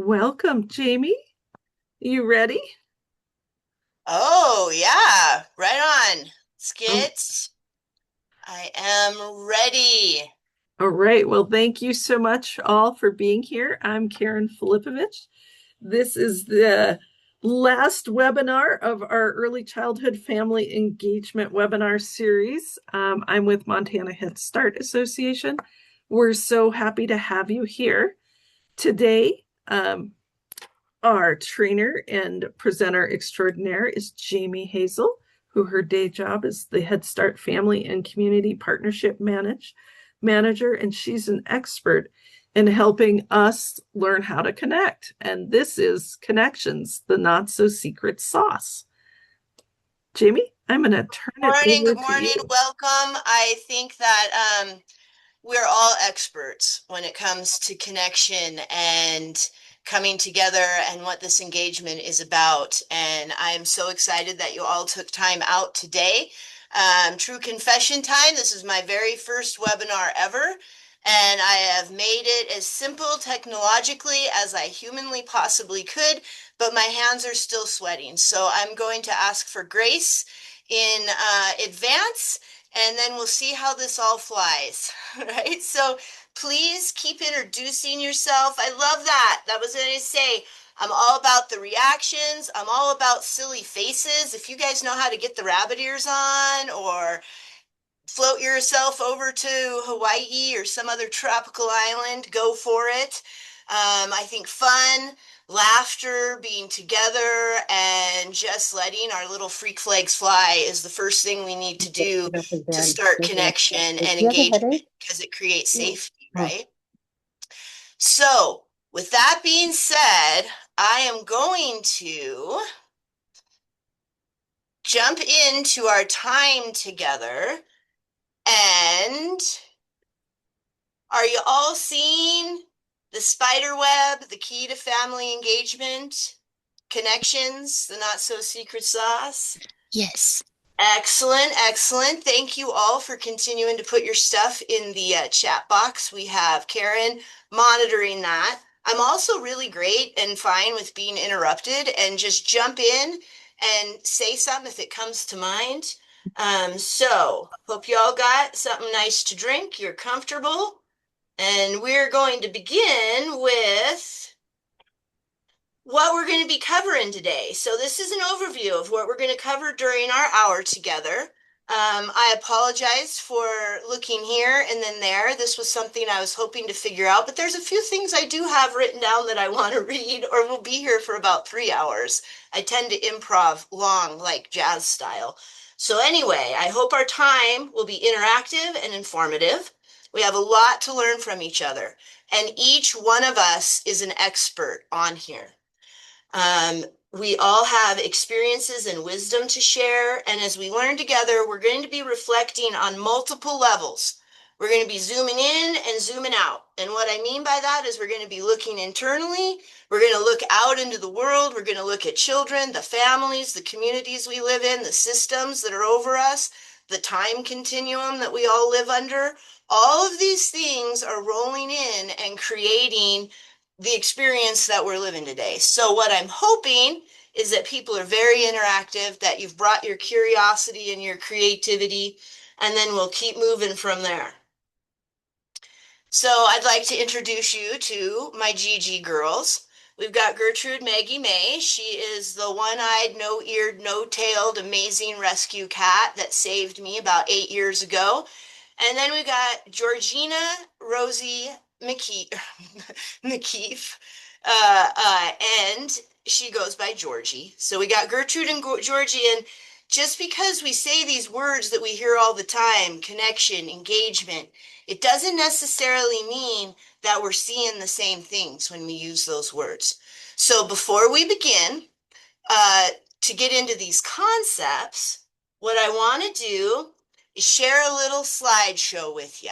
Welcome, Jaymie. You ready? Oh, yeah, right on. Oh, Skit, I am ready. all right. Well, thank you so much all for being here. I'm Karen Filipovich. This is the last webinar of our early childhood family engagement webinar series. I'm with Montana Head Start Association. We're so happy to have you here today. Our trainer and presenter extraordinaire is Jaymie Hazel, who her day job is the Head Start Family and Community Partnership Manager, and she's an expert in helping us learn how to connect. And this is Connections, the Not So Secret Sauce. Jaymie, I'm going to turn it over Good to morning, you. welcome. I think that we're all experts when it comes to connection and coming together and what this engagement is about. And I am so excited that you all took time out today. True confession time. This is my very first webinar ever. And I have made it as simple technologically as I humanly possibly could, but my hands are still sweating. So I'm going to ask for grace in advance, and then we'll see how this all flies. Right? So please keep introducing yourself. I love that. That was what I say. I'm all about the reactions. I'm all about silly faces. If you guys know how to get the rabbit ears on or float yourself over to Hawaii or some other tropical island, go for it. I think fun, laughter, being together, and just letting our little freak flags fly is the first thing we need to do to start connection and You have a engagement headache? because it creates No. safety, Oh, right? So, with that being said, I am going to jump into our time together. And are you all seeing the spider web, the key to family engagement, connections, the not so secret sauce? yes. Excellent, excellent. Thank you all for continuing to put your stuff in the chat box. We have Karen monitoring that. I'm also really great and fine with being interrupted and just jump in and say something if it comes to mind. So, hope you all got something nice to drink. You're comfortable. And we're going to begin with what we're going to be covering today. So this is an overview of what we're going to cover during our hour together. I apologize for looking here and then there. This was something I was hoping to figure out, but there's a few things I do have written down that I want to read, or we'll be here for about 3 hours. I tend to improv long, like jazz style. So anyway, I hope our time will be interactive and informative. We have a lot to learn from each other, and each one of us is an expert on here. Um, we all have experiences and wisdom to share. And as we learn together, we're going to be reflecting on multiple levels. We're going to be zooming in and zooming out. And what I mean by that is we're going to be looking internally. We're going to look out into the world. We're going to look at children, the families, the communities we live in, the systems that are over us, the time continuum that we all live under. All of these things are rolling in and creating the experience that we're living today. So what I'm hoping is that people are very interactive, that you've brought your curiosity and your creativity, and then we'll keep moving from there. So I'd like to introduce you to my Gigi girls. We've got Gertrude Maggie May. She is the one-eyed, no-eared, no-tailed, amazing rescue cat that saved me about 8 years ago. And then we got Georgina Rosie McKee McKeef, uh, uh, and she goes by Georgie. So we got Gertrude and Georgie, and just because we say these words that we hear all the time, connection, engagement, it doesn't necessarily mean that we're seeing the same things when we use those words. So before we begin, uh, to get into these concepts, what I want to do is share a little slideshow with you.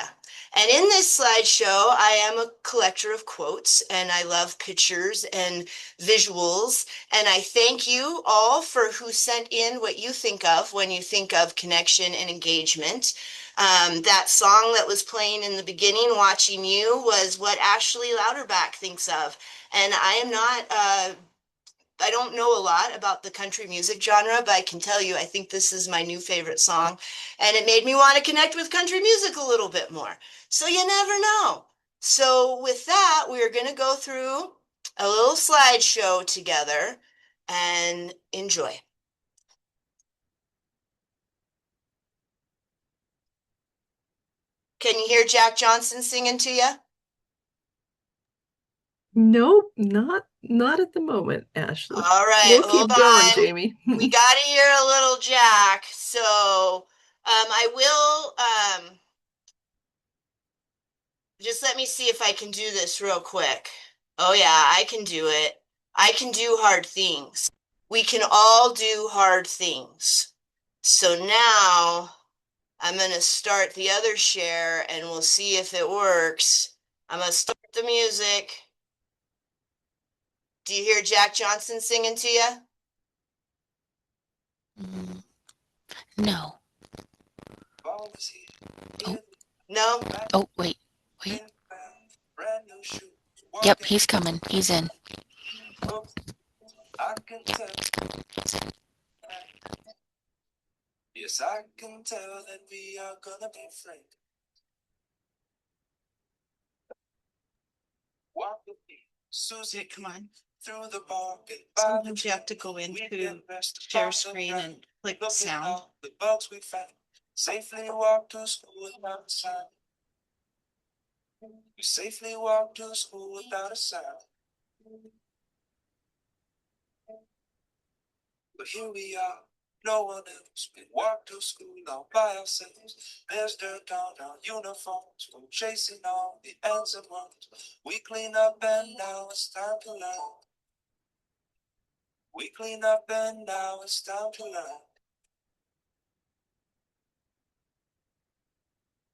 And in this slideshow, I am a collector of quotes and I love pictures and visuals. And I thank you all for who sent in what you think of when you think of connection and engagement. That song that was playing in the beginning, Watching You, was what Ashley Louderback thinks of. And I am not, I don't know a lot about the country music genre, but I can tell you, I think this is my new favorite song. And it made me want to connect with country music a little bit more. So you never know. So with that, we're going to go through a little slideshow together and enjoy. Can you hear Jack Johnson singing to you? Nope, not at the moment, Ashley. All right, We'll hold keep going, on. Jaymie. We got to hear a little Jack. So I will just let me see if I can do this real quick. Oh, yeah, I can do it. I can do hard things. We can all do hard things. So now I'm going to start the other share and we'll see if it works. I'm going to start the music. Do you hear Jack Johnson singing to you? Mm, no. Oh, No? oh, wait, wait. Yep, he's coming. He's in. Yep, he's coming. He's in. Susie, come on. Sometimes you have to go into share screen and click sound. The bugs we found safely walk to school without a sound. We safely walk to school without a sound. But here we are, no one else. We walk to school all by ourselves. There's dirt on our uniforms. We're chasing all the ends and ones. We clean up and now it's time to learn. We clean up and now it's time to learn.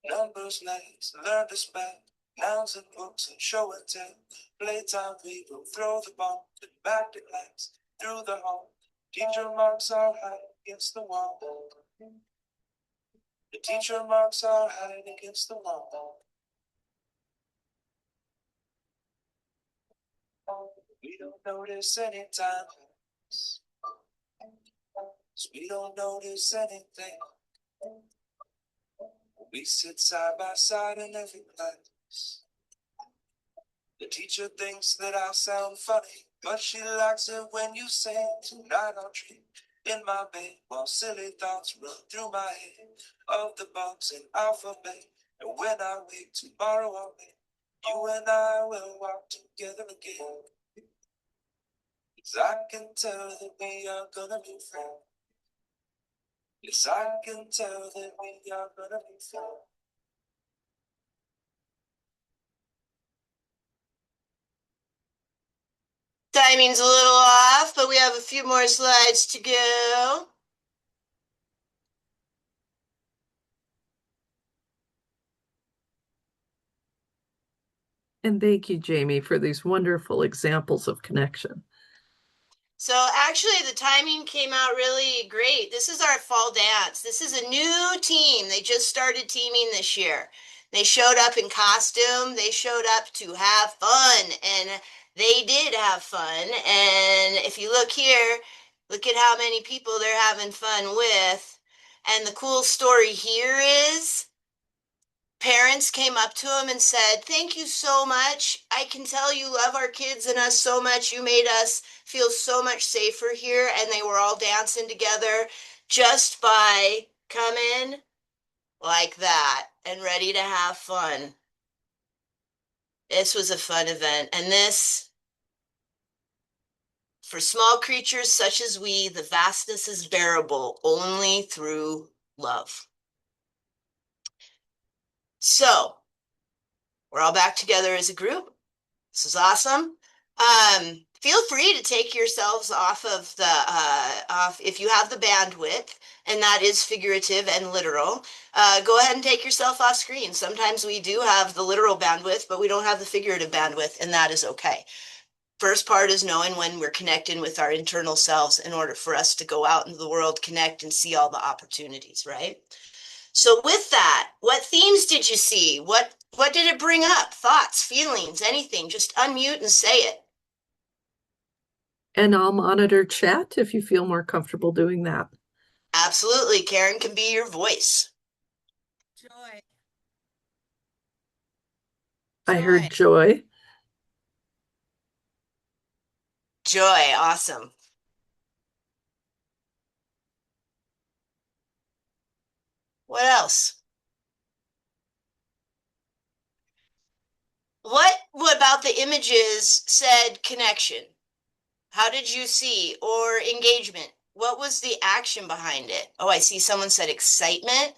Numbers, names, learn to spell. Nouns and books and show and tell. Playtime, we will throw the ball. Then back to class, through the hall. Teacher marks our height against the wall. The teacher marks our height against the wall. We don't notice any time. We don't notice anything. We sit side by side in every class. The teacher thinks that I sound funny, but she likes it when you say, tonight I'll dream in my bed while silly thoughts run through my head of the bugs in alphabet. And when I wake tomorrow I'll bet you and I will walk together again. 'Cause I can tell that we are gonna be friends. Yes, I can tell that we are gonna be friends. Timing's a little off, but we have a few more slides to go. And thank you, Jaymie, for these wonderful examples of connection. So actually the timing came out really great. This is our fall dance. This is a new team. They just started teaming this year. They showed up in costume. They showed up to have fun, and they did have fun. And if you look here, look at how many people they're having fun with. And the cool story here is parents came up to him and said, "Thank you so much. I can tell you love our kids and us so much. You made us feel so much safer here." And they were all dancing together just by coming like that and ready to have fun. This was a fun event. And this, for small creatures such as we, the vastness is bearable only through love. So we're all back together as a group. This is awesome. Feel free to take yourselves off of the off if you have the bandwidth, and that is figurative and literal. Go ahead and take yourself off screen. Sometimes we do have the literal bandwidth, but we don't have the figurative bandwidth, and that is okay. First part is knowing when we're connecting with our internal selves in order for us to go out into the world, connect, and see all the opportunities, right? So with that, what themes did you see? What did it bring up? Thoughts, feelings, anything? Just unmute and say it. And I'll monitor chat if you feel more comfortable doing that. Absolutely. Karen can be your voice. Joy. I heard joy. Joy. Awesome. What else? What about the images said connection? How did you see? Or engagement? What was the action behind it? Oh, I see someone said excitement.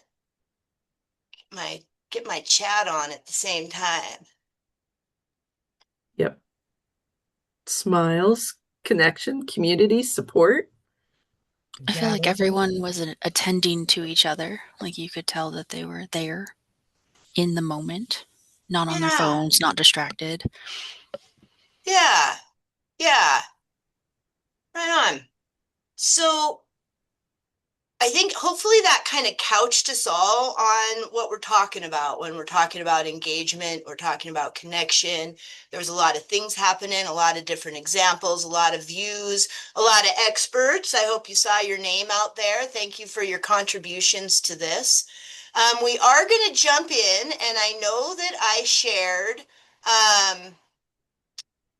Get my chat on at the same time. Yep. Smiles, connection, community, support. I feel like everyone was attending to each other. Like you could tell that they were there in the moment, not on their Yeah. phones, not distracted. Yeah. Yeah. Right on. So I think hopefully that kind of couched us all on what we're talking about when we're talking about engagement, we're talking about connection. There was a lot of things happening, a lot of different examples, a lot of views, a lot of experts. I hope you saw your name out there. Thank you for your contributions to this. We are going to jump in, and I know that I shared.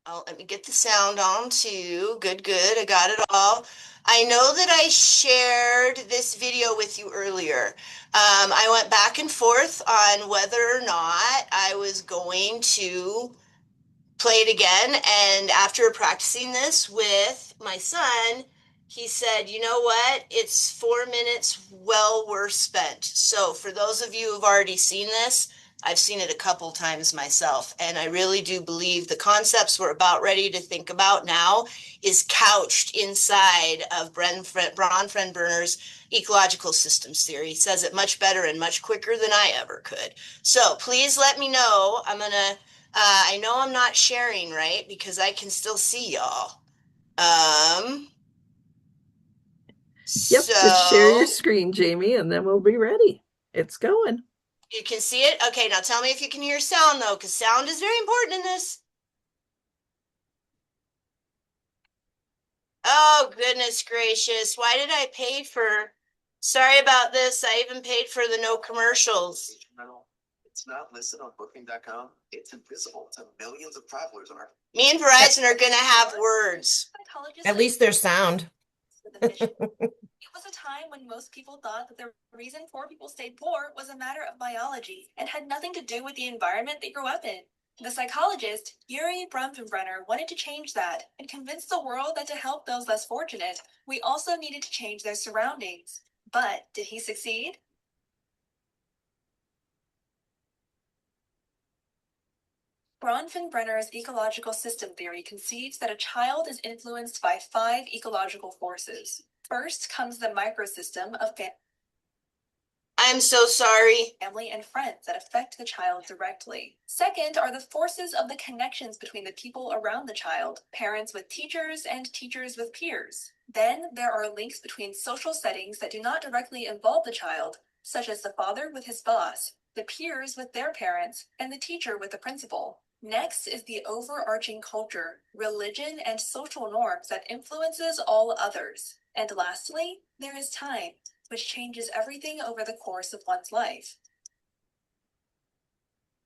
Oh, let me get the sound on too. Good, good. I got it all. I know that I shared this video with you earlier. I went back and forth on whether or not I was going to play it again. And after practicing this with my son, he said, you know what? It's 4 minutes well worth spent. So for those of you who've already seen this, I've seen it a couple times myself. And I really do believe the concepts we're about ready to think about now is couched inside of Bronfenbrenner's ecological systems theory. He says it much better and much quicker than I ever could. So please let me know. I know I'm not sharing, right? Because I can still see y'all. Yep, just share your So screen, Jaymie, and then we'll be ready. It's going. you can see it? Okay, now tell me if you can hear sound though, because sound is very important in this. Oh, goodness gracious. Why did I pay for, sorry about this. I even paid for the no commercials. It's not listed on booking.com. It's invisible to millions of travelers on our. Me and Verizon are going to have words. At least there's sound. It was a time when most people thought that the reason poor people stayed poor was a matter of biology and had nothing to do with the environment they grew up in. The psychologist, Yuri Bronfenbrenner, wanted to change that and convince the world that to help those less fortunate, we also needed to change their surroundings. But did he succeed? Bronfenbrenner's ecological system theory conceives that a child is influenced by 5 ecological forces. First comes the microsystem of I'm so sorry. family and friends that affect the child directly. Second are the forces of the connections between the people around the child, parents with teachers and teachers with peers. Then there are links between social settings that do not directly involve the child, such as the father with his boss, the peers with their parents, and the teacher with the principal. Next is the overarching culture, religion, and social norms that influences all others. And lastly, there is time, which changes everything over the course of one's life.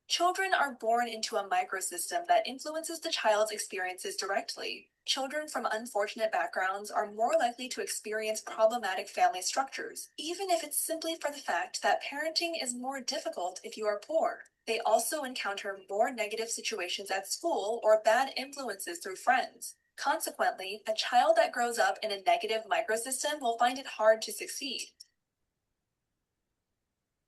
Children are born into a microsystem that influences the child's experiences directly. Children from unfortunate backgrounds are more likely to experience problematic family structures, even if it's simply for the fact that parenting is more difficult if you are poor. They also encounter more negative situations at school or bad influences through friends. Consequently, a child that grows up in a negative microsystem will find it hard to succeed.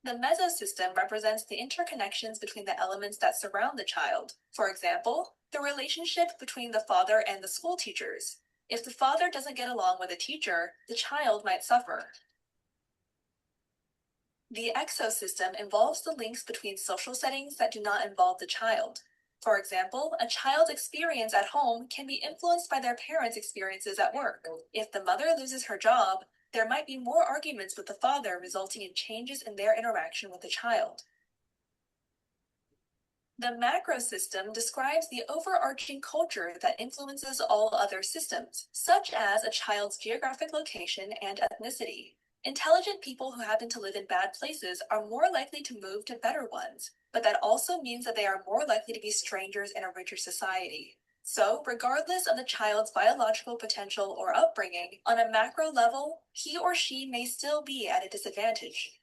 The mesosystem represents the interconnections between the elements that surround the child. For example, the relationship between the father and the school teachers. If the father doesn't get along with a teacher, the child might suffer. The exosystem involves the links between social settings that do not involve the child. For example, a child's experience at home can be influenced by their parents' experiences at work. If the mother loses her job, there might be more arguments with the father, resulting in changes in their interaction with the child. The macro system describes the overarching culture that influences all other systems, such as a child's geographic location and ethnicity. Intelligent people who happen to live in bad places are more likely to move to better ones, but that also means that they are more likely to be strangers in a richer society. So, regardless of the child's biological potential or upbringing, on a macro level, he or she may still be at a disadvantage.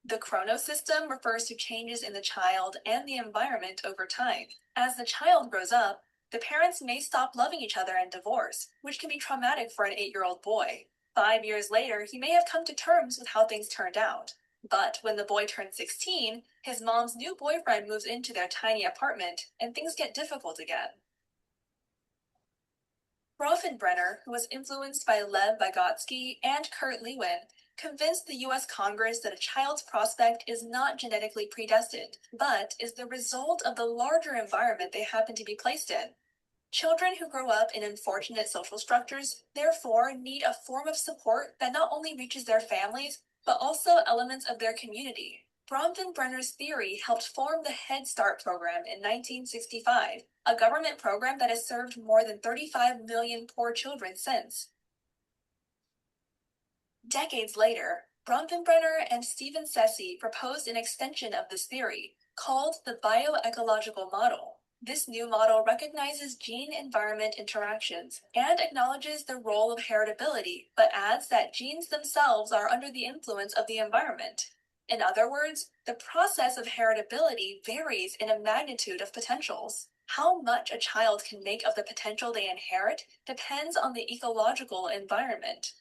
The chronosystem refers to changes in the child and the environment over time. As the child grows up, the parents may stop loving each other and divorce, which can be traumatic for an 8-year-old boy. 5 years later, he may have come to terms with how things turned out. But when the boy turns 16, his mom's new boyfriend moves into their tiny apartment, and things get difficult again. Bronfenbrenner, who was influenced by Lev Vygotsky and Kurt Lewin, convinced the US Congress that a child's prospect is not genetically predestined, but is the result of the larger environment they happen to be placed in. Children who grow up in unfortunate social structures, therefore, need a form of support that not only reaches their families, but also elements of their community. Bronfenbrenner's theory helped form the Head Start program in 1965, a government program that has served more than 35 million poor children since. Decades later, Bronfenbrenner and Stephen Sessi proposed an extension of this theory, called the bioecological model. This new model recognizes gene-environment interactions and acknowledges the role of heritability, but adds that genes themselves are under the influence of the environment. In other words, the process of heritability varies in a magnitude of potentials. How much a child can make of the potential they inherit depends on the ecological environment.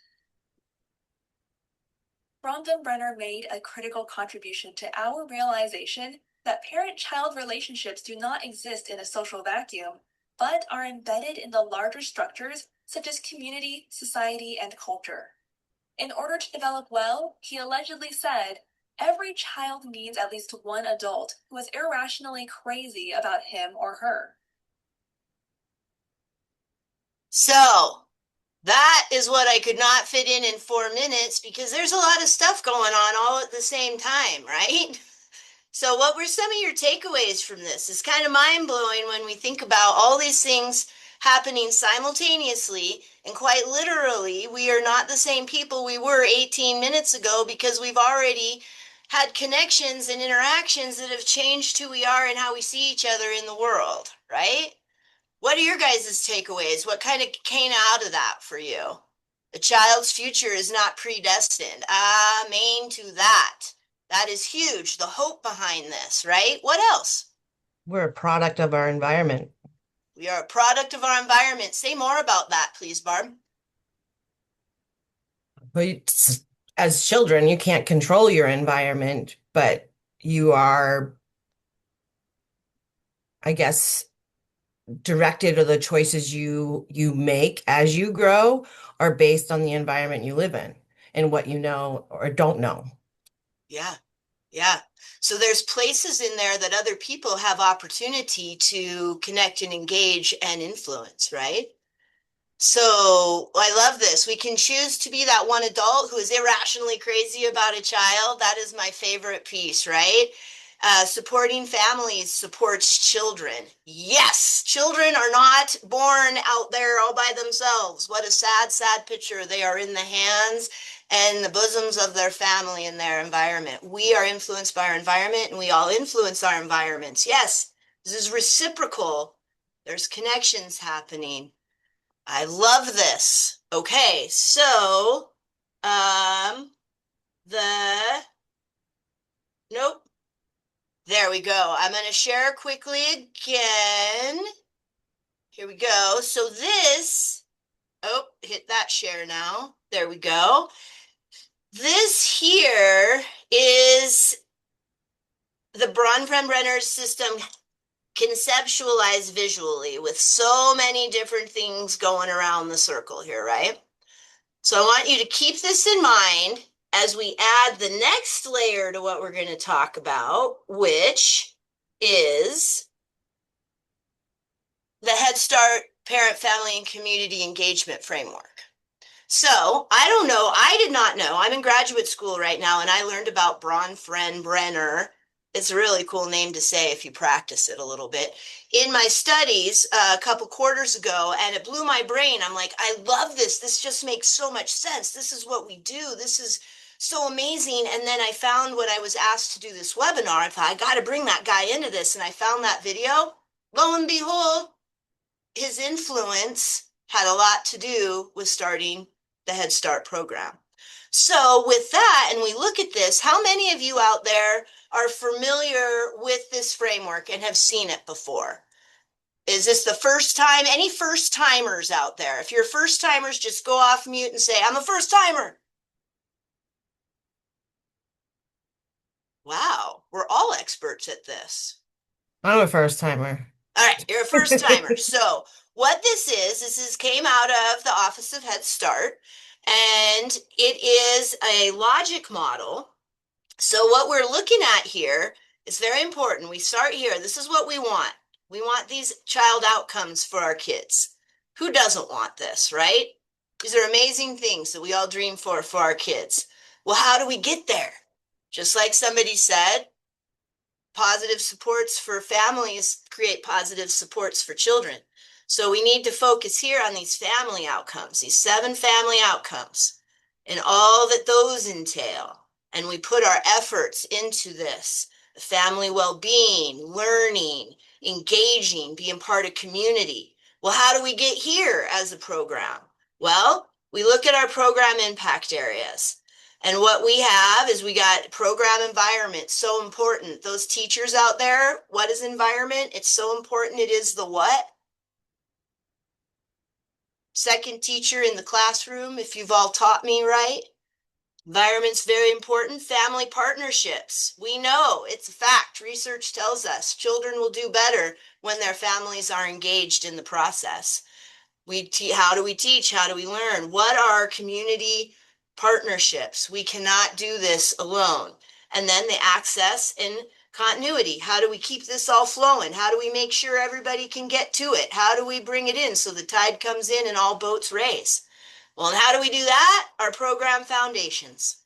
Bronfenbrenner made a critical contribution to our realization that parent-child relationships do not exist in a social vacuum, but are embedded in the larger structures such as community, society, and culture. In order to develop well, he allegedly said, every child needs at least one adult who is irrationally crazy about him or her. So, that is what I could not fit in 4 minutes because there's a lot of stuff going on all at the same time, right? So what were some of your takeaways from this? It's kind of mind-blowing when we think about all these things happening simultaneously, and quite literally, we are not the same people we were 18 minutes ago because we've already had connections and interactions that have changed who we are and how we see each other in the world, right? What are your guys' takeaways? What kind of came out of that for you? A child's future is not predestined. Amen to that. That is huge. The hope behind this, right? What else? We're a product of our environment. We are a product of our environment. Say more about that, please, Barb. But as children, you can't control your environment, but you are, I guess, directed, or the choices you make as you grow are based on the environment you live in and what you know or don't know. Yeah. Yeah. So there's places in there that other people have opportunity to connect and engage and influence, right? So I love this. We can choose to be that one adult who is irrationally crazy about a child. That is my favorite piece, right? Supporting families supports children. Yes, children are not born out there all by themselves. What a sad, sad picture. They are in the hands and the bosoms of their family and their environment. We are influenced by our environment, and we all influence our environments. Yes, this is reciprocal. There's connections happening. I love this. Okay, so nope. There we go. I'm going to share quickly again. Here we go. So hit that share now. There we go. This here is the Bronfenbrenner system conceptualized visually with so many different things going around the circle here, right? So I want you to keep this in mind as we add the next layer to what we're going to talk about, which is the Head Start Parent, Family, and Community Engagement Framework. So I don't know. I did not know. I'm in graduate school right now, and I learned about Bronfenbrenner. It's a really cool name to say if you practice it a little bit. In my studies a couple quarters ago, and it blew my brain. I'm like, I love this. This just makes so much sense. This is what we do. This is so amazing. And then I found when I was asked to do this webinar, I thought, I got to bring that guy into this. And I found that video. Lo and behold, his influence had a lot to do with starting the Head Start program. So, with that, and we look at this, how many of you out there are familiar with this framework and have seen it before? Is this the first time? Any first timers out there? If you're first timers, just go off mute and say, I'm a first timer. Wow, we're all experts at this. I'm a first timer. All right, you're a first timer. So what this is came out of the Office of Head Start, and it is a logic model. So what we're looking at here is very important. We start here. This is what we want. We want these child outcomes for our kids. Who doesn't want this, right? These are amazing things that we all dream for our kids. Well, how do we get there? Just like somebody said, positive supports for families create positive supports for children. So we need to focus here on these family outcomes, these 7 family outcomes, and all that those entail. And we put our efforts into this: family well-being, learning, engaging, being part of community. Well, how do we get here as a program? Well, we look at our program impact areas. And what we have is we got program environment, so important. Those teachers out there, what is environment? It's so important. It is the what? Second teacher in the classroom, if you've all taught me right. Environment's very important. Family partnerships. We know it's a fact. Research tells us children will do better when their families are engaged in the process. How do we teach? How do we learn? What are our community partnerships? We cannot do this alone. And then the access and continuity. How do we keep this all flowing? How do we make sure everybody can get to it? How do we bring it in so the tide comes in and all boats raise? Well, and how do we do that? Our program foundations.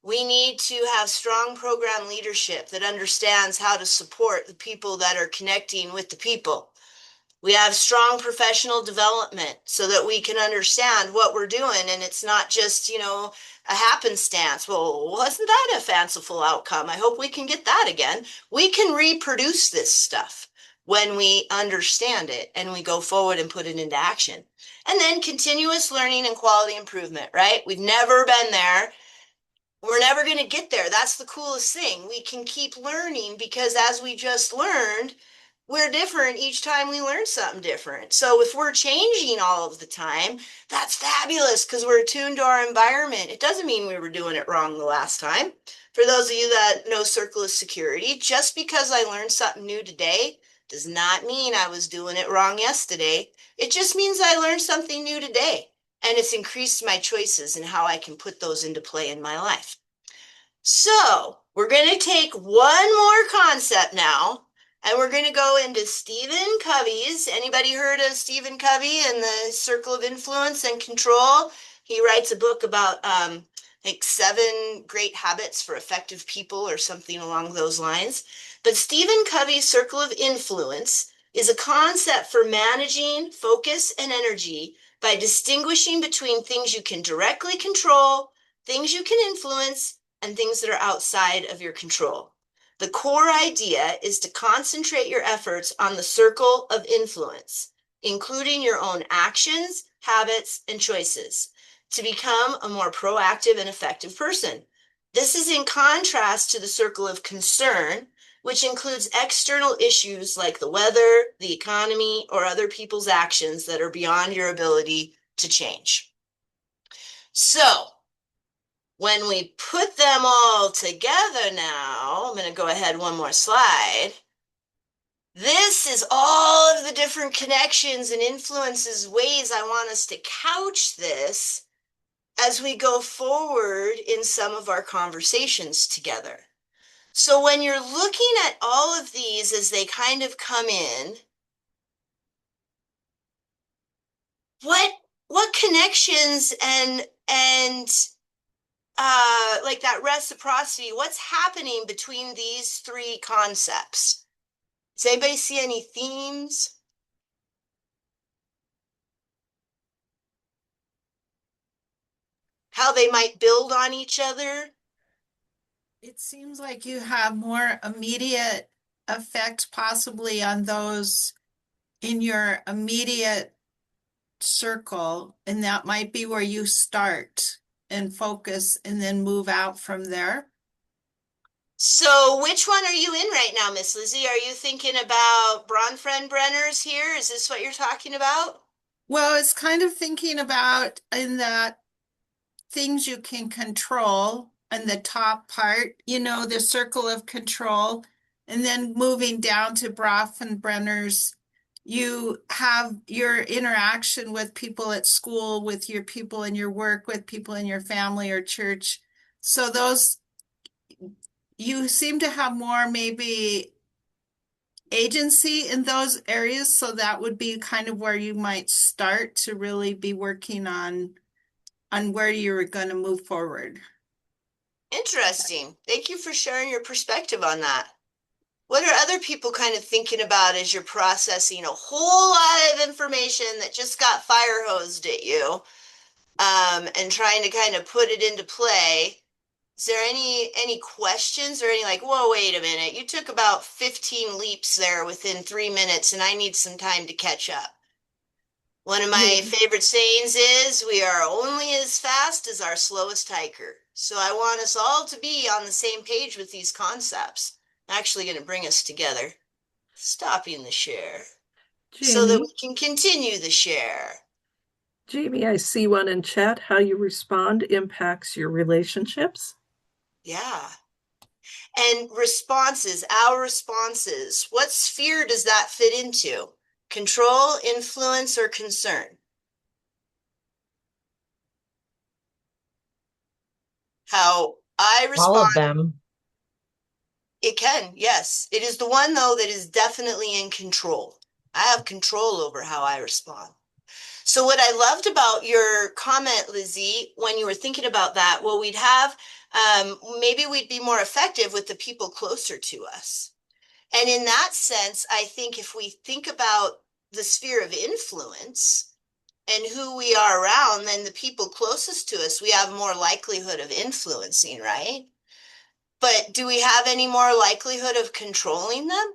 We need to have strong program leadership that understands how to support the people that are connecting with the people. We have strong professional development so that we can understand what we're doing, and it's not just, a happenstance. Well, wasn't that a fanciful outcome? I hope we can get that again. We can reproduce this stuff when we understand it and we go forward and put it into action. And then continuous learning and quality improvement, right? We've never been there. We're never going to get there. That's the coolest thing. We can keep learning because, as we just learned, we're different each time we learn something different. So if we're changing all of the time, that's fabulous because we're attuned to our environment. It doesn't mean we were doing it wrong the last time. For those of you that know Circle of Security, just because I learned something new today does not mean I was doing it wrong yesterday. It just means I learned something new today, and it's increased my choices and how I can put those into play in my life. So we're going to take one more concept now, and we're going to go into Stephen Covey's. Anybody heard of Stephen Covey and the Circle of Influence and Control? He writes a book about like 7 great habits for effective people or something along those lines. But Stephen Covey's Circle of Influence is a concept for managing focus and energy by distinguishing between things you can directly control, things you can influence, and things that are outside of your control. The core idea is to concentrate your efforts on the circle of influence, including your own actions, habits, and choices, to become a more proactive and effective person. This is in contrast to the circle of concern, which includes external issues like the weather, the economy, or other people's actions that are beyond your ability to change. So, when we put them all together now, I'm going to go ahead one more slide. This is all of the different connections and influences, ways I want us to couch this as we go forward in some of our conversations together. So when you're looking at all of these as they kind of come in, what what connections and like that reciprocity, what's happening between these three concepts? Does anybody see any themes? How they might build on each other? It seems like you have more immediate effect possibly on those in your immediate circle, and that might be where you start and focus and then move out from there. So which one are you in right now, Miss Lizzie? Are you thinking about Bronfenbrenners here? Is this what you're talking about? Well, it's kind of thinking about in that things you can control in the top part, the circle of control, and then moving down to Bronfenbrenner's, you have your interaction with people at school, with your people in your work, with people in your family or church. So those, you seem to have more maybe agency in those areas. So that would be kind of where you might start to really be working on where you're going to move forward. Interesting. Thank you for sharing your perspective on that. What are other people kind of thinking about as you're processing a whole lot of information that just got fire hosed at you, and trying to kind of put it into play? Is there any questions or any like, whoa, wait a minute, you took about 15 leaps there within 3 minutes, and I need some time to catch up. One of my favorite sayings is, we are only as fast as our slowest hiker. So I want us all to be on the same page with these concepts. Actually going to bring us together. Stopping the share so that Jaymie, we can continue the share. Jaymie, I see one in chat. How you respond impacts your relationships. Yeah. And responses, our responses, what sphere does that fit into? Control, influence, or concern? How I All respond. of them. It can, yes. It is the one, though, that is definitely in control. I have control over how I respond. So what I loved about your comment, Lizzie, when you were thinking about that, well, we'd have, maybe we'd be more effective with the people closer to us. And in that sense, I think if we think about the sphere of influence and who we are around, then the people closest to us, we have more likelihood of influencing, right? But do we have any more likelihood of controlling them?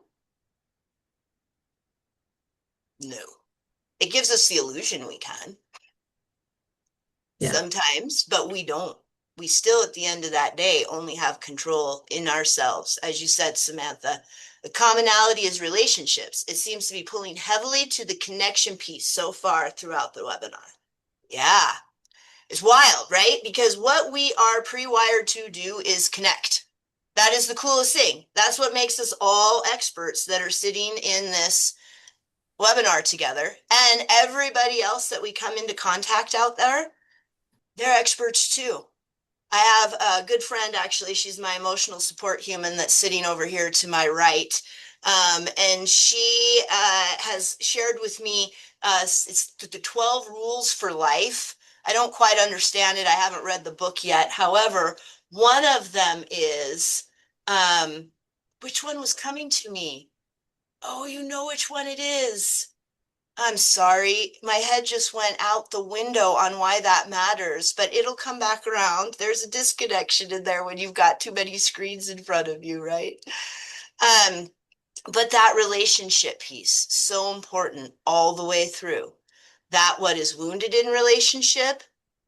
No. It gives us the illusion we can sometimes, but we don't. We still, at the end of that day, only have control in ourselves. As you said, Samantha, the commonality is relationships. It seems to be pulling heavily to the connection piece so far throughout the webinar. Yeah, it's wild, right? Because what we are pre-wired to do is connect. That is the coolest thing. That's what makes us all experts that are sitting in this webinar together. And everybody else that we come into contact out there, they're experts too. I have a good friend, actually. She's my emotional support human that's sitting over here to my right. And she has shared with me, it's the 12 rules for life. I don't quite understand it. I haven't read the book yet. However, one of them is, which one was coming to me? Oh, you know which one it is. I'm sorry. My head just went out the window on why that matters, but it'll come back around. There's a disconnection in there when you've got too many screens in front of you, right? But that relationship piece, so important all the way through. That what is wounded in relationship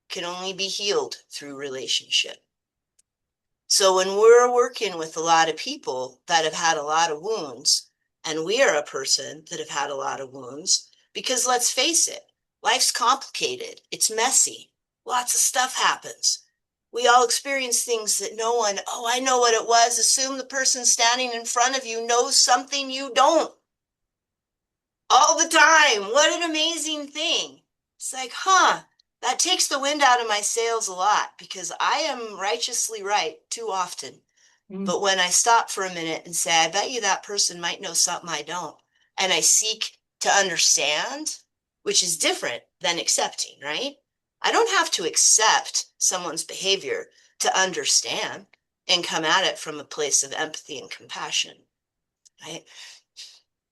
can only be healed through relationship. So when we're working with a lot of people that have had a lot of wounds, and we are a person that have had a lot of wounds, because let's face it, life's complicated, it's messy, lots of stuff happens. We all experience things that no one, oh, I know what it was. Assume the person standing in front of you knows something you don't. All the time. What an amazing thing. It's like, that takes the wind out of my sails a lot because I am righteously right too often. But when I stop for a minute and say, I bet you that person might know something I don't, and I seek to understand, which is different than accepting, right? I don't have to accept someone's behavior to understand and come at it from a place of empathy and compassion, right?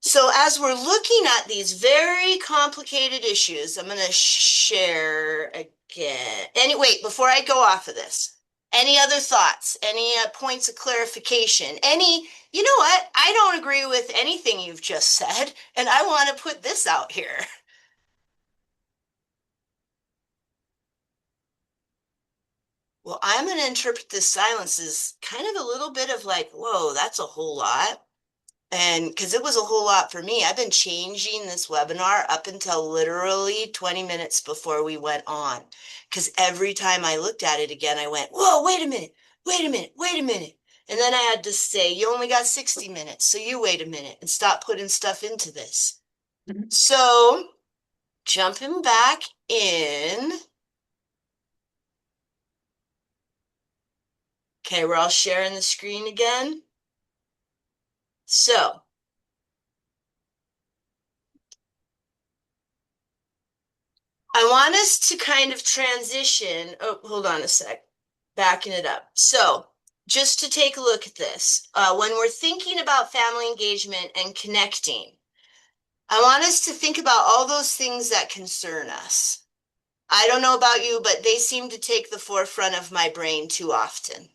So as we're looking at these very complicated issues, I'm going to share again. Wait, before I go off of this, any other thoughts? Any points of clarification? You know what? I don't agree with anything you've just said, and I want to put this out here. Well, I'm going to interpret this silence as kind of a little bit of like, whoa, that's a whole lot. And because it was a whole lot for me, I've been changing this webinar up until literally 20 minutes before we went on. Because every time I looked at it again, I went, whoa, wait a minute, wait a minute, wait a minute. And then I had to say, you only got 60 minutes, so you wait a minute and stop putting stuff into this. So jumping back in. Okay, we're all sharing the screen again. So I want us to kind of transition. Oh, hold on a sec. Backing it up. So just to take a look at this, when we're thinking about family engagement and connecting, I want us to think about all those things that concern us. I don't know about you, but they seem to take the forefront of my brain too often.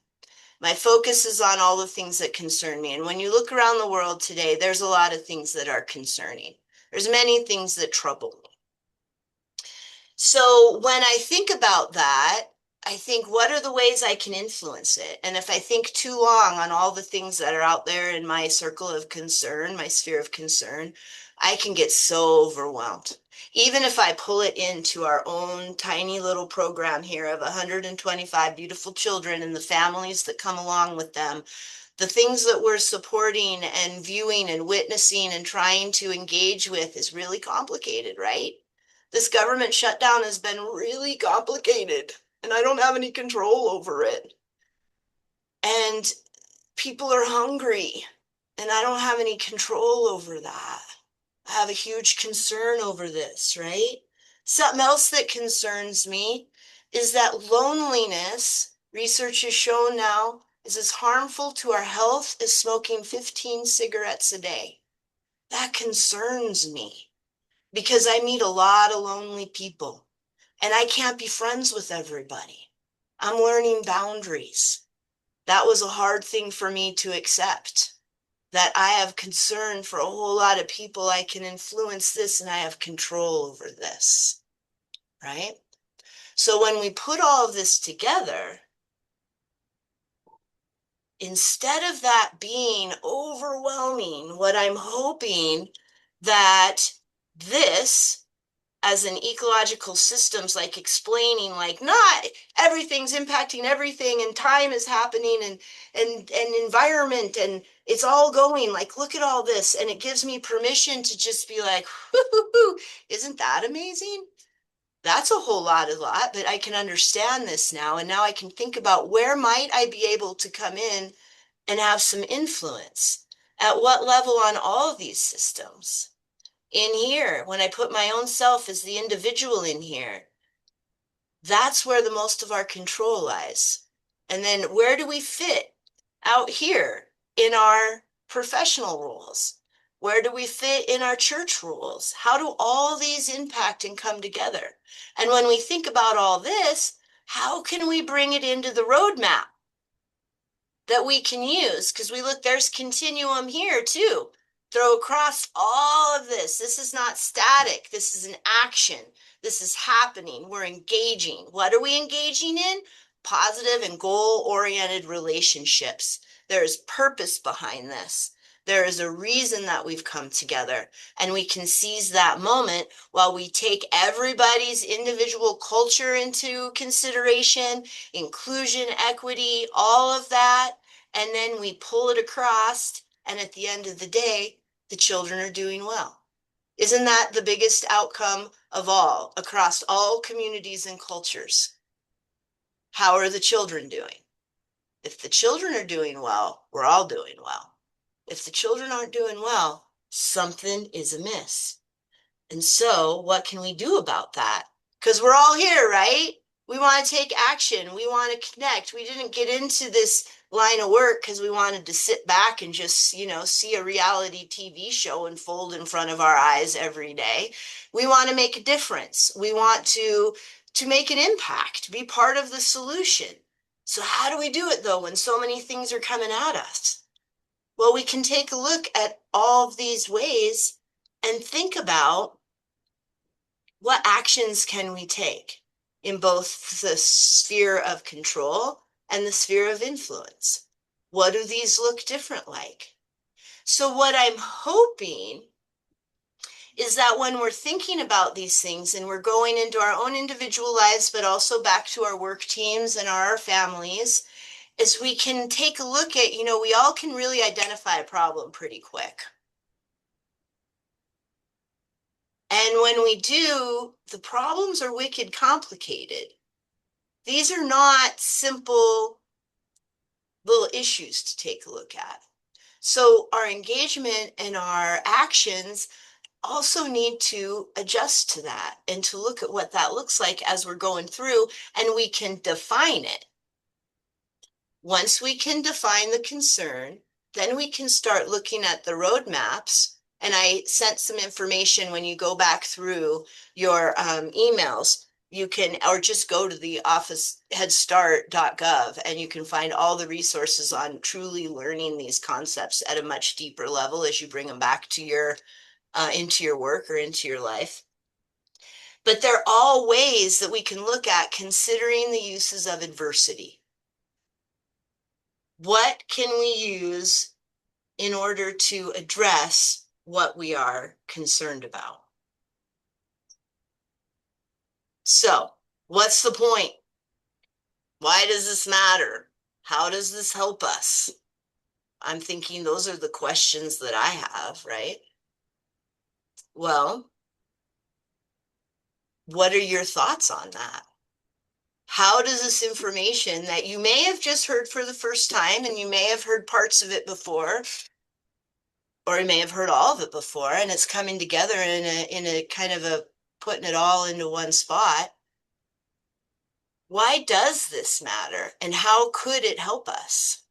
My focus is on all the things that concern me. And when you look around the world today, there's a lot of things that are concerning. There's many things that trouble me. So when I think about that, I think, what are the ways I can influence it? And if I think too long on all the things that are out there in my circle of concern, my sphere of concern, I can get so overwhelmed. Even if I pull it into our own tiny little program here of 125 beautiful children and the families that come along with them, the things that we're supporting and viewing and witnessing and trying to engage with is really complicated, right? This government shutdown has been really complicated, and I don't have any control over it. And people are hungry, and I don't have any control over that. I have a huge concern over this, right? Something else that concerns me is that loneliness, research has shown now, is as harmful to our health as smoking 15 cigarettes a day. That concerns me because I meet a lot of lonely people and I can't be friends with everybody. I'm learning boundaries. That was a hard thing for me to accept, that I have concern for a whole lot of people. I can influence this and I have control over this, right? So when we put all of this together, instead of that being overwhelming, what I'm hoping that this, as an ecological systems, like explaining, like, not everything's impacting everything and time is happening and environment and it's all going, like, look at all this. And it gives me permission to just be like, isn't that amazing? That's a whole lot, but I can understand this now. And now I can think about, where might I be able to come in and have some influence? At what level on all of these systems? In here, when I put my own self as the individual in here, that's where the most of our control lies. And then where do we fit out here in our professional roles? Where do we fit in our church roles? How do all these impact and come together? And when we think about all this, how can we bring it into the roadmap that we can use? Because we look, there's continuum here too. Throw across all of this. This is not static. This is an action. This is happening. We're engaging. What are we engaging in? Positive and goal-oriented relationships. There is purpose behind this. There is a reason that we've come together, and we can seize that moment while we take everybody's individual culture into consideration, inclusion, equity, all of that, and then we pull it across, and at the end of the day, the children are doing well. Isn't that the biggest outcome of all, across all communities and cultures? How are the children doing? If the children are doing well, we're all doing well. If the children aren't doing well, something is amiss. And so what can we do about that? Because we're all here, right? We want to take action. We want to connect. We didn't get into this line of work because we wanted to sit back and just, see a reality TV show unfold in front of our eyes every day. We want to make a difference. We want to make an impact, be part of the solution. So how do we do it though when so many things are coming at us? Well, we can take a look at all of these ways and think about what actions can we take in both the sphere of control and the sphere of influence? What do these look different like? So what I'm hoping is that when we're thinking about these things and we're going into our own individual lives, but also back to our work teams and our families, is we can take a look at, we all can really identify a problem pretty quick. And when we do, the problems are wicked complicated. These are not simple little issues to take a look at. So our engagement and our actions also need to adjust to that and to look at what that looks like as we're going through, and we can define it. Once we can define the concern, then we can start looking at the roadmaps. And I sent some information when you go back through your emails. You can, or just go to the office headstart.gov and you can find all the resources on truly learning these concepts at a much deeper level as you bring them back to your into your work or into your life. But they're all ways that we can look at considering the uses of adversity. What can we use in order to address what we are concerned about? So, what's the point? Why does this matter? How does this help us? I'm thinking those are the questions that I have, right? Well, what are your thoughts on that? How does this information that you may have just heard for the first time, and you may have heard parts of it before, or you may have heard all of it before, and it's coming together in a kind of a putting it all into one spot. Why does this matter, and how could it help us?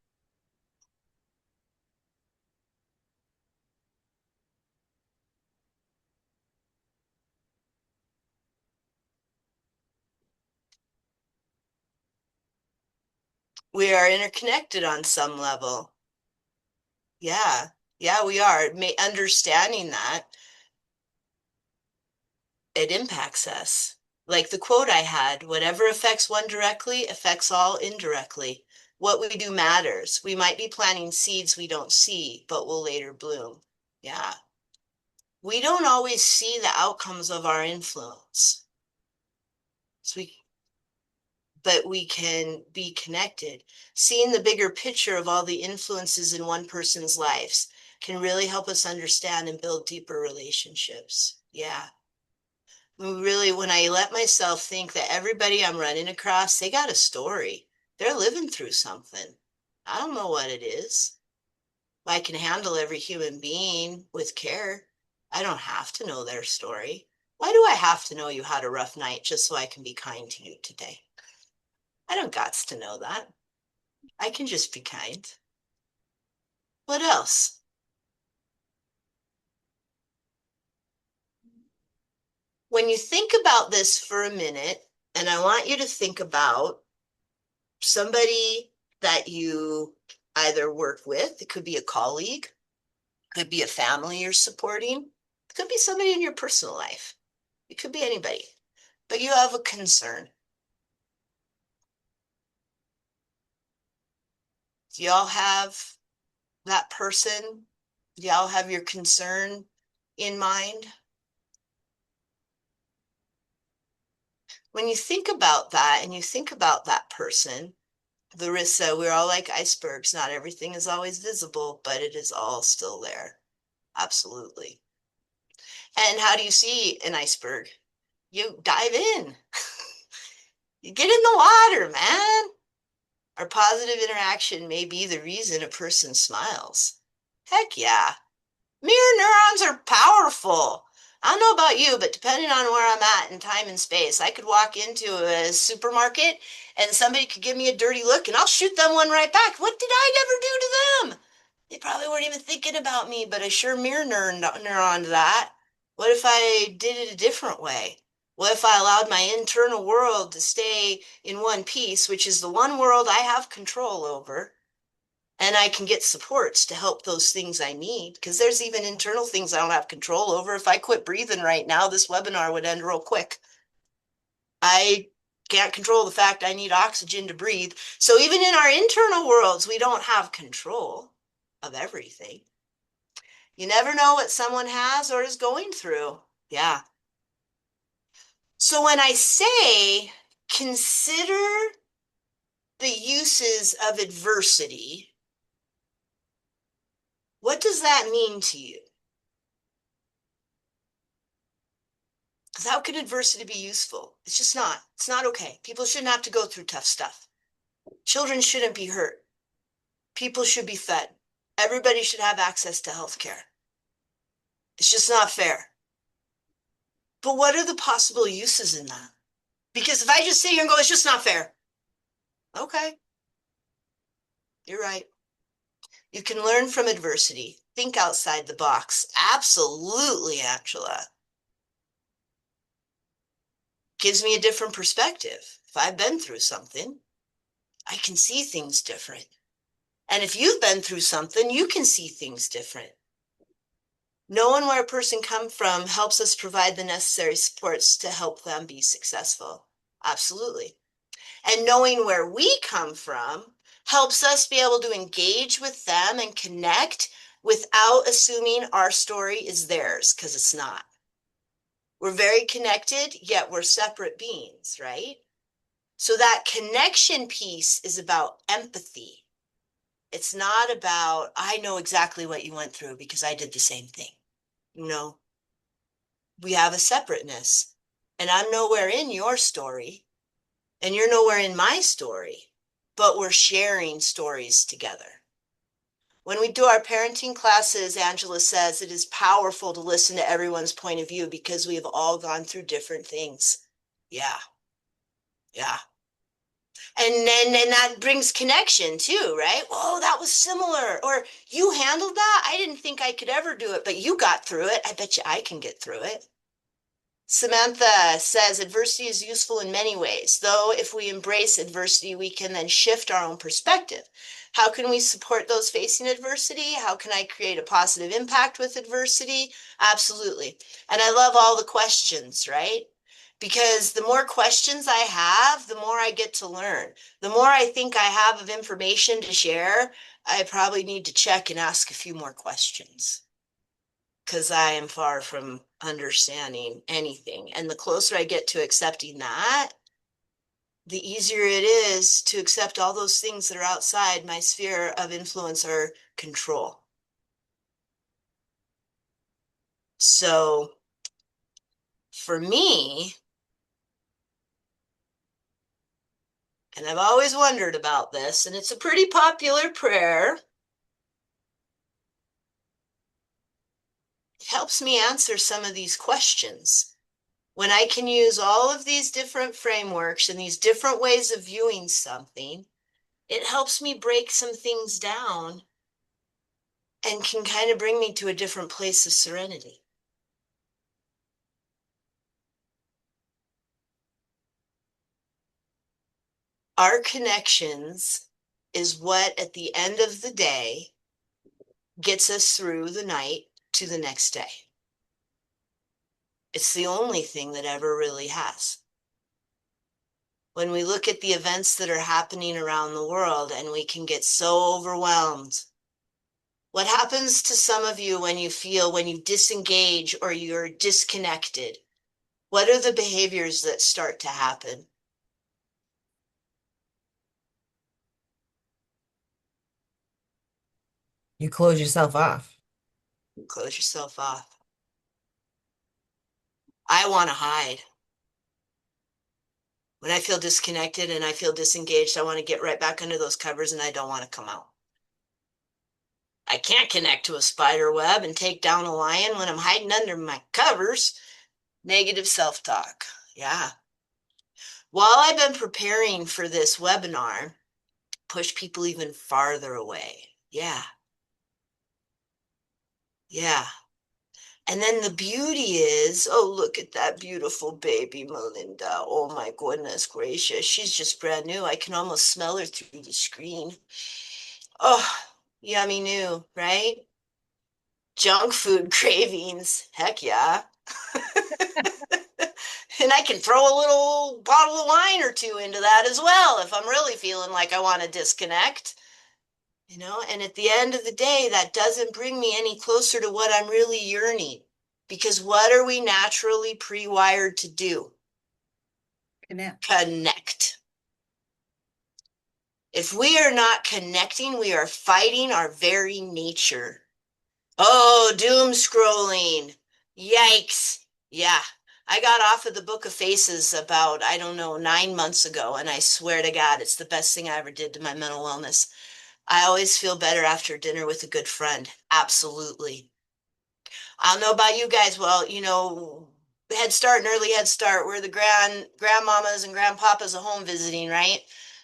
We are interconnected on some level. Yeah, we are. Understanding that, it impacts us. Like the quote I had, whatever affects one directly affects all indirectly. What we do matters. We might be planting seeds we don't see, but will later bloom. Yeah. We don't always see the outcomes of our influence. But we can be connected. Seeing the bigger picture of all the influences in one person's lives can really help us understand and build deeper relationships. Yeah. Really, when I let myself think that everybody I'm running across, they got a story. They're living through something. I don't know what it is. I can handle every human being with care. I don't have to know their story. Why do I have to know you had a rough night just so I can be kind to you today? I don't gots to know that. I can just be kind. What else? When you think about this for a minute, and I want you to think about somebody that you either work with, it could be a colleague, could be a family you're supporting, it could be somebody in your personal life, it could be anybody, but you have a concern. Do y'all have that person? Do y'all have your concern in mind? When you think about that and you think about that person, Larissa, we're all like icebergs. Not everything is always visible, but it is all still there. Absolutely. And how do you see an iceberg? You dive in. You get in the water, man. Our positive interaction may be the reason a person smiles. Heck yeah. Mirror neurons are powerful. I don't know about you, but depending on where I'm at in time and space, I could walk into a supermarket and somebody could give me a dirty look and I'll shoot them one right back. What did I ever do to them? They probably weren't even thinking about me, but I sure mirror neuron to that. What if I did it a different way? What if I allowed my internal world to stay in one piece, which is the one world I have control over? And I can get supports to help those things I need, because there's even internal things I don't have control over. If I quit breathing right now, this webinar would end real quick. I can't control the fact I need oxygen to breathe. So even in our internal worlds, we don't have control of everything. You never know what someone has or is going through. Yeah. So when I say consider the uses of adversity, what does that mean to you? Because how can adversity be useful? It's just not. It's not okay. People shouldn't have to go through tough stuff. Children shouldn't be hurt. People should be fed. Everybody should have access to health care. It's just not fair. But what are the possible uses in that? Because if I just sit here and go, it's just not fair. Okay, you're right. You can learn from adversity. Think outside the box. Absolutely, Angela. Gives me a different perspective. If I've been through something, I can see things different. And if you've been through something, you can see things different. Knowing where a person comes from helps us provide the necessary supports to help them be successful. Absolutely. And knowing where we come from helps us be able to engage with them and connect without assuming our story is theirs, because it's not. We're very connected, yet we're separate beings, right? So that connection piece is about empathy. It's not about, I know exactly what you went through because I did the same thing. No, we have a separateness. And I'm nowhere in your story, and you're nowhere in my story, but we're sharing stories together. When we do our parenting classes, Angela says it is powerful to listen to everyone's point of view because we have all gone through different things. Yeah. Yeah. And that brings connection too, right? Oh, that was similar. Or you handled that. I didn't think I could ever do it, but you got through it. I bet you I can get through it. Samantha says adversity is useful in many ways, though if we embrace adversity, we can then shift our own perspective. How can we support those facing adversity? How can I create a positive impact with adversity? Absolutely. And I love all the questions, right? Because the more questions I have, the more I get to learn. The more I think I have of information to share, I probably need to check and ask a few more questions, because I am far from understanding anything. And the closer I get to accepting that, the easier it is to accept all those things that are outside my sphere of influence or control. So for me, and I've always wondered about this, and it's a pretty popular prayer, it helps me answer some of these questions. When I can use all of these different frameworks and these different ways of viewing something, it helps me break some things down and can kind of bring me to a different place of serenity. Our connections is what, at the end of the day, gets us through the night to the next day. It's the only thing that ever really has. When we look at the events that are happening around the world and we can get so overwhelmed, what happens to some of you when you disengage or you're disconnected? What are the behaviors that start to happen? You close yourself off. Close yourself off. I want to hide. When I feel disconnected and I feel disengaged, I want to get right back under those covers and I don't want to come out. I can't connect to a spider web and take down a lion when I'm hiding under my covers. Negative self-talk. Yeah. While I've been preparing for this webinar, push people even farther away. Yeah. Yeah. And then the beauty is, oh, look at that beautiful baby Melinda. Oh my goodness gracious. She's just brand new. I can almost smell her through the screen. Oh, yummy new, right? Junk food cravings. Heck yeah. And I can throw a little bottle of wine or two into that as well if I'm really feeling like I want to disconnect. And at the end of the day, that doesn't bring me any closer to what I'm really yearning. Because what are we naturally pre-wired to do? Connect. If we are not connecting, we are fighting our very nature. Oh, doom scrolling. Yikes. Yeah. I got off of the Book of Faces about, I don't know, 9 months ago, and I swear to God, it's the best thing I ever did to my mental wellness. I always feel better after dinner with a good friend. Absolutely. I don't know about you guys. Well, Head Start and early Head Start, we're the grandmamas and grandpapas at home visiting, right?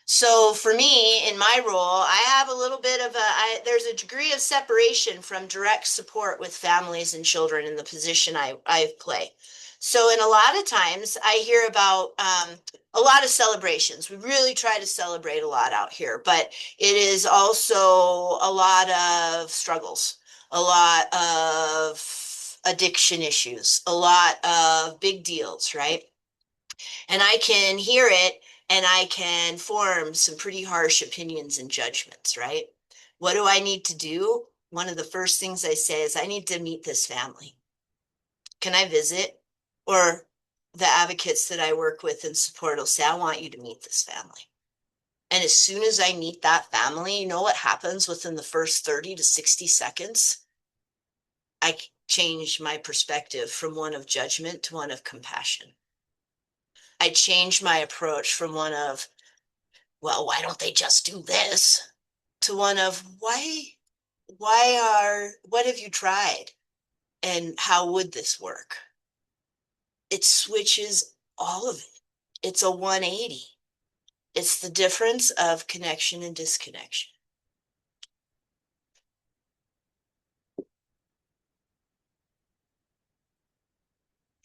So for me, in my role, I have a little bit of there's a degree of separation from direct support with families and children in the position I play. So in a lot of times I hear about a lot of celebrations. We really try to celebrate a lot out here, but it is also a lot of struggles, a lot of addiction issues, a lot of big deals, right? And I can hear it and I can form some pretty harsh opinions and judgments, right? What do I need to do? One of the first things I say is I need to meet this family. Can I visit? Or the advocates that I work with and support will say, I want you to meet this family. And as soon as I meet that family, you know what happens within the first 30 to 60 seconds? I change my perspective from one of judgment to one of compassion. I change my approach from one of, well, why don't they just do this? To one of, what have you tried? And how would this work? It switches all of it. It's a 180. It's the difference of connection and disconnection.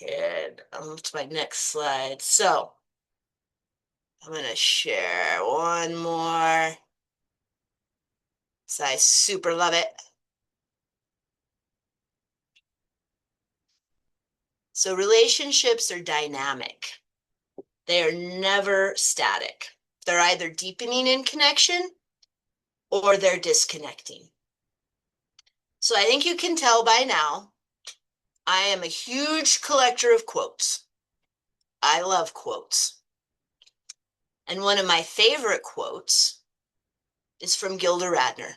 And I'll move to my next slide. So I'm going to share one more. So I super love it. So relationships are dynamic. They are never static. They're either deepening in connection or they're disconnecting. So I think you can tell by now, I am a huge collector of quotes. I love quotes. And one of my favorite quotes is from Gilda Radner.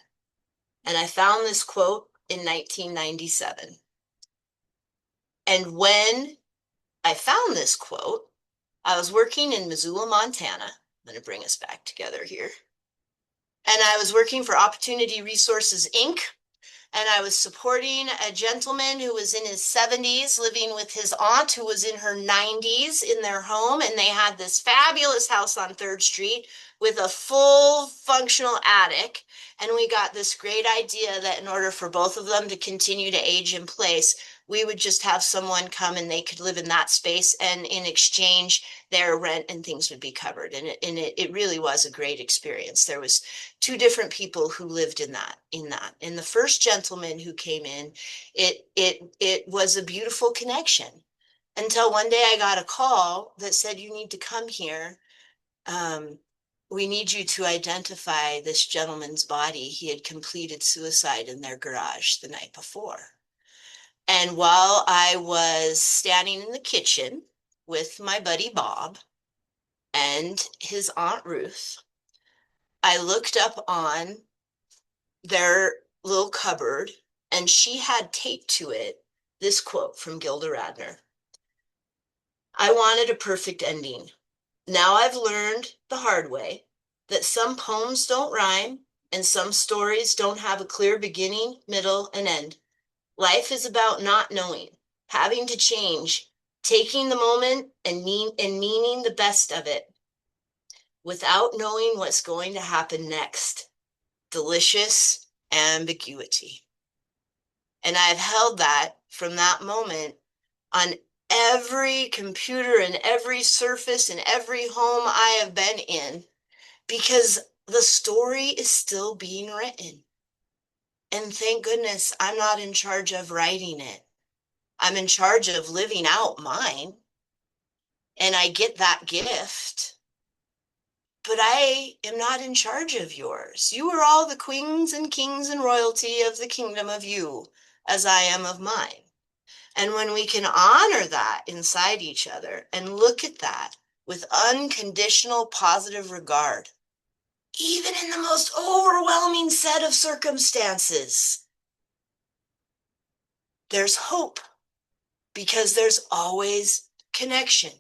And I found this quote in 1997. And when I found this quote, I was working in Missoula, Montana. I'm going to bring us back together here. And I was working for Opportunity Resources, Inc., and I was supporting a gentleman who was in his 70s living with his aunt who was in her 90s in their home. And they had this fabulous house on 3rd Street with a full functional attic. And we got this great idea that in order for both of them to continue to age in place, we would just have someone come and they could live in that space, and in exchange, their rent and things would be covered. And it really was a great experience. There was 2 different people who lived in that. And the first gentleman who came in, it was a beautiful connection until one day I got a call that said, you need to come here. We need you to identify this gentleman's body. He had completed suicide in their garage the night before. And while I was standing in the kitchen with my buddy Bob and his Aunt Ruth, I looked up on their little cupboard and she had taped to it this quote from Gilda Radner. I wanted a perfect ending. Now I've learned the hard way that some poems don't rhyme And some stories don't have a clear beginning, middle, and end. Life is about not knowing, having to change, taking the moment and meaning the best of it without knowing what's going to happen next. Delicious ambiguity. And I've held that from that moment on every computer and every surface and every home I have been in, because the story is still being written. And thank goodness I'm not in charge of writing it. I'm in charge of living out mine. And I get that gift. But I am not in charge of yours. You are all the queens and kings and royalty of the kingdom of you, as I am of mine. And when we can honor that inside each other and look at that with unconditional positive regard, even in the most overwhelming set of circumstances, there's hope because there's always connection.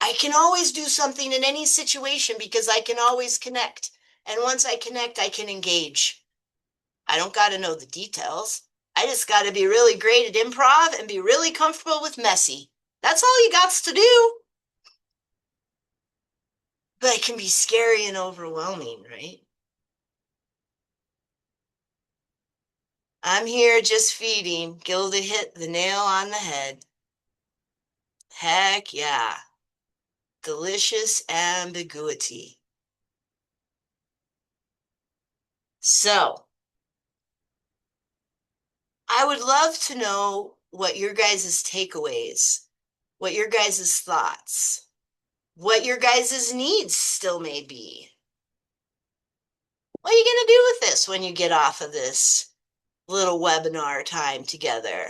I can always do something in any situation because I can always connect. And once I connect, I can engage. I don't got to know the details. I just got to be really great at improv and be really comfortable with messy. That's all you got to do. But it can be scary and overwhelming, right? I'm here just feeding. Gilda hit the nail on the head. Heck yeah. Delicious ambiguity. So, I would love to know what your guys' takeaways, what your guys' thoughts, what your guys' needs still may be. What are you going to do with this when you get off of this little webinar time together?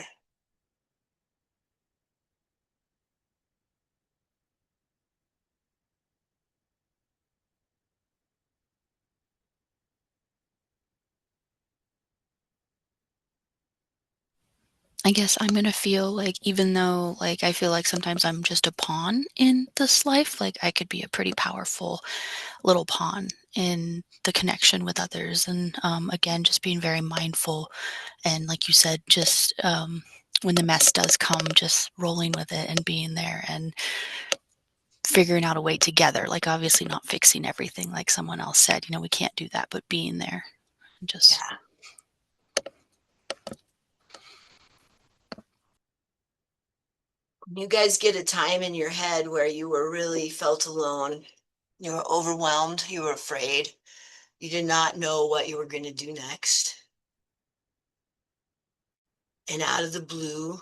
I guess I'm gonna feel like, even though like I feel like sometimes I'm just a pawn in this life, like I could be a pretty powerful little pawn in the connection with others. And again, just being very mindful, and like you said, just when the mess does come, just rolling with it and being there and figuring out a way together. Like obviously not fixing everything, like someone else said, we can't do that, but being there and just Yeah. You guys get a time in your head where you were really felt alone. You were overwhelmed. You were afraid. You did not know what you were going to do next. And out of the blue,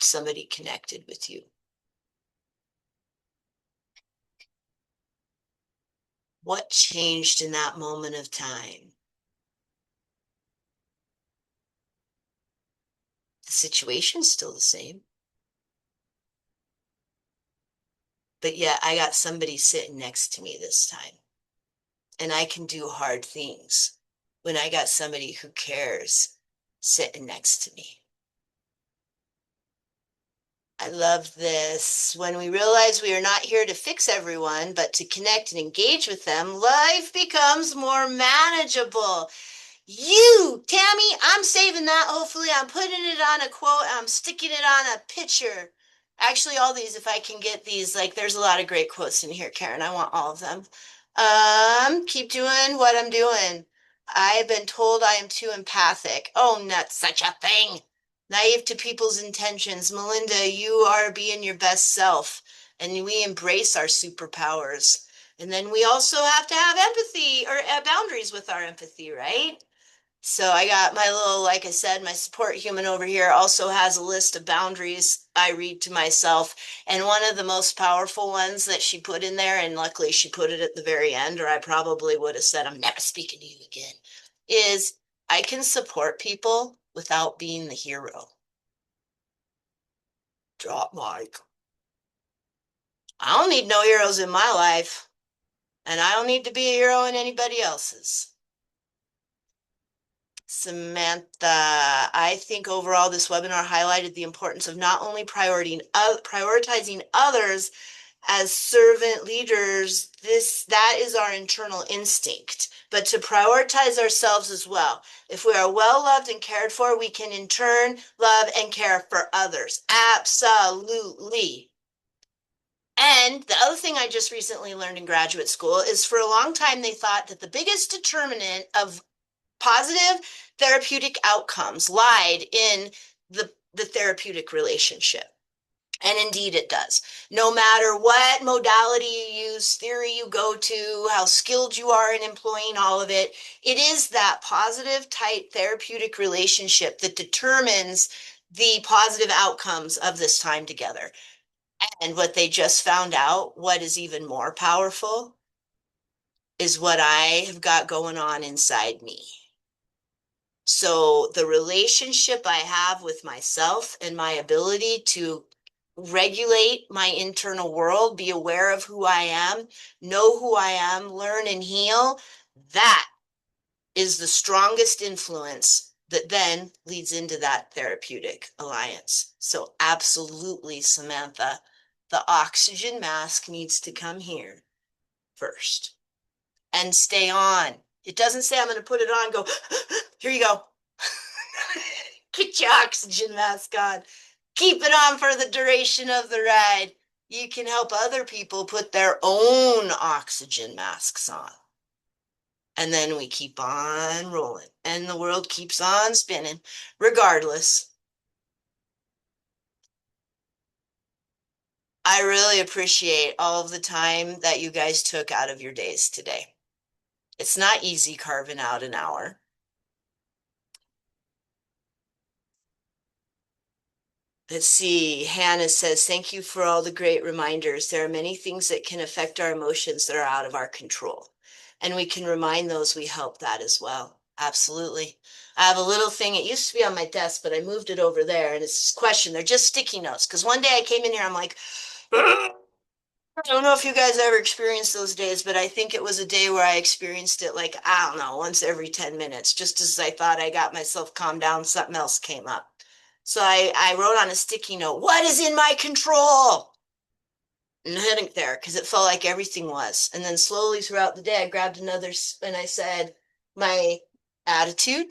somebody connected with you. What changed in that moment of time? The situation's still the same. But yet I got somebody sitting next to me this time. And I can do hard things when I got somebody who cares sitting next to me. I love this. When we realize we are not here to fix everyone, but to connect and engage with them, life becomes more manageable. Tammy, I'm saving that. Hopefully, I'm putting it on a quote. I'm sticking it on a picture. Actually, all these, if I can get these, like, there's a lot of great quotes in here, Karen. I want all of them. Keep doing what I'm doing. I've been told I am too empathic. Oh, not such a thing. Naive to people's intentions. Melinda, you are being your best self, and we embrace our superpowers. And then we also have to have empathy or boundaries with our empathy, right? So I got my little, like I said, my support human over here also has a list of boundaries I read to myself. And one of the most powerful ones that she put in there, and luckily she put it at the very end, or I probably would have said, I'm never speaking to you again, is I can support people without being the hero. Drop mic. I don't need no heroes in my life, and I don't need to be a hero in anybody else's. Samantha, I think overall this webinar highlighted the importance of not only prioritizing others as servant leaders, that is our internal instinct. But to prioritize ourselves as well. If we are well loved and cared for, we can in turn love and care for others. Absolutely. And the other thing I just recently learned in graduate school is for a long time they thought that the biggest determinant of positive therapeutic outcomes lied in the therapeutic relationship. And indeed it does. No matter what modality you use, theory you go to, how skilled you are in employing all of it, it is that positive, tight therapeutic relationship that determines the positive outcomes of this time together. And what they just found out, what is even more powerful, is what I have got going on inside me. So the relationship I have with myself and my ability to regulate my internal world, be aware of who I am, know who I am, learn and heal, that is the strongest influence that then leads into that therapeutic alliance. So absolutely, Samantha, the oxygen mask needs to come here first and stay on. It doesn't say I'm going to put it on, go, here you go. Get your oxygen mask on. Keep it on for the duration of the ride. You can help other people put their own oxygen masks on. And then we keep on rolling and the world keeps on spinning regardless. I really appreciate all of the time that you guys took out of your days today. It's not easy carving out an hour. Let's see. Hannah says, thank you for all the great reminders. There are many things that can affect our emotions that are out of our control. And we can remind those we help that as well. Absolutely. I have a little thing. It used to be on my desk, but I moved it over there. And it's this question. They're just sticky notes. Because one day I came in here, I'm like, I don't know if you guys ever experienced those days, but I think it was a day where I experienced it like, I don't know, once every 10 minutes. Just as I thought I got myself calmed down, something else came up. So I wrote on a sticky note, what is in my control? And hid it there because it felt like everything was. And then slowly throughout the day, I grabbed another and I said, my attitude,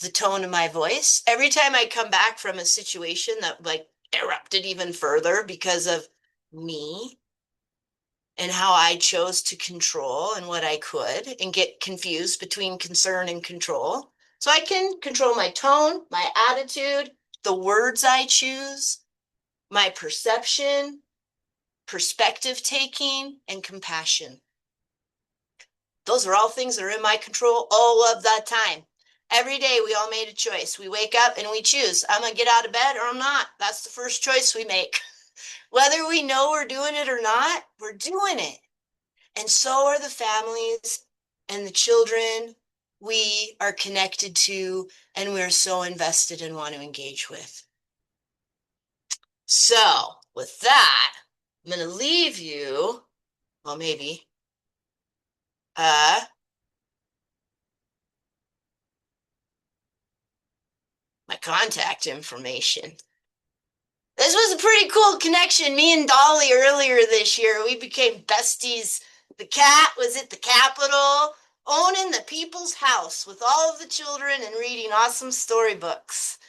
the tone of my voice. Every time I come back from a situation that like erupted even further because of me and how I chose to control and what I could and get confused between concern and control. So I can control my tone, my attitude, the words I choose, my perception, perspective taking, and compassion. Those are all things that are in my control all of the time. Every day we all made a choice. We wake up and we choose. I'm going to get out of bed or I'm not. That's the first choice we make. Whether we know we're doing it or not, we're doing it. And so are the families and the children we are connected to and we're so invested and want to engage with. So with that, I'm going to leave you, well, maybe, my contact information. This was a pretty cool connection. Me and Dolly earlier this year, we became besties. The cat was at the Capitol, owning the people's house with all of the children and reading awesome storybooks.